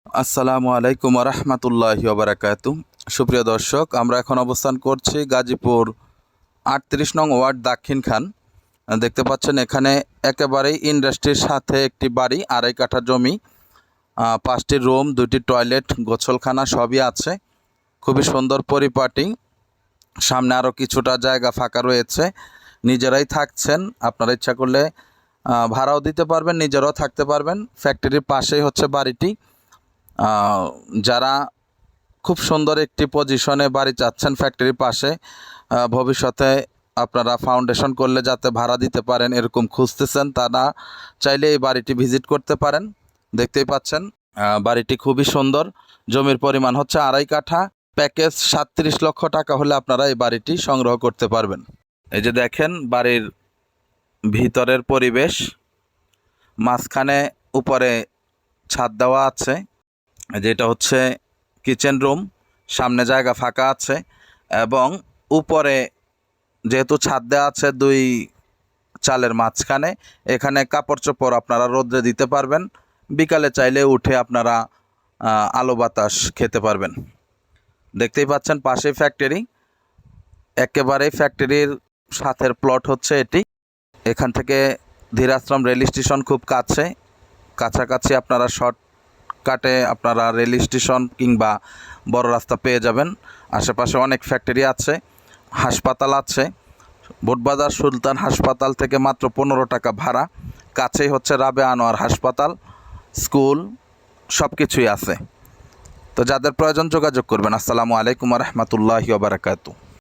আসসালামু আলাইকুম রহমতুল্লাহি ওবরাকাতু। সুপ্রিয় দর্শক, আমরা এখন অবস্থান করছি গাজীপুর ৩৮ নং ওয়ার্ড দাক্ষিণ খান। দেখতে পাচ্ছেন এখানে একেবারেই ইন্ডাস্ট্রির সাথে একটি বাড়ি, ২.৫ কাঠা জমি, ৫টি রুম, ২টি টয়লেট, গোসলখানা সবই আছে। খুবই সুন্দর পরিপাটি। সামনে আরও কিছুটা জায়গা ফাঁকা রয়েছে। নিজেরাই থাকছেন, আপনারা ইচ্ছা করলে ভাড়াও দিতে পারবেন, নিজেরাও থাকতে পারবেন। ফ্যাক্টরির পাশেই হচ্ছে বাড়িটি। যারা খুব সুন্দর একটি পজিশনে বাড়ি চাচ্ছেন ফ্যাক্টরির পাশে, ভবিষ্যতে আপনারা ফাউন্ডেশন করলে যাতে ভাড়া দিতে পারেন এরকম খুঁজতেছেন, তারা চাইলে এই বাড়িটি ভিজিট করতে পারেন। দেখতেই পাচ্ছেন বাড়িটি খুবই সুন্দর। জমির পরিমাণ হচ্ছে ২.৫ কাঠা। প্যাকেজ ৩৭ লক্ষ টাকা হলে আপনারা এই বাড়িটি সংগ্রহ করতে পারবেন। এই যে দেখেন বাড়ির ভিতরের পরিবেশ, মাঝখানে উপরে ছাদ দেওয়া আছে। যেটা হচ্ছে কিচেন রুম, সামনে জায়গা ফাঁকা আছে এবং উপরে যেহেতু ছাদ দেওয়া আছে ২ চালের মাঝখানে, এখানে কাপড় চোপড় আপনারা রোদ্রে দিতে পারবেন। বিকালে চাইলে উঠে আপনারা আলো বাতাস খেতে পারবেন। দেখতেই পাচ্ছেন পাশেই ফ্যাক্টরি, একেবারেই ফ্যাক্টরির সাথের প্লট হচ্ছে এটি। এখান থেকে ধীরাশ্রম রেল স্টেশন খুব কাছাকাছি আপনারা শর্টকাটে আপনারা রেল স্টেশন কিংবা বড় রাস্তা পেয়ে যাবেন। আশেপাশে অনেক ফ্যাক্টরি আছে, হাসপাতাল আছে। বোটবাজার সুলতান হাসপাতাল থেকে মাত্র ১৫ টাকা ভাড়া। কাছেই হচ্ছে রাবেয়া আনোয়ার হাসপাতাল, স্কুল, সব কিছুই আছে। তো যাদের প্রয়োজন যোগাযোগ করবেন। আসসালামু আলাইকুম রহমতুল্লাহি ওয়া বারাকাতুহু।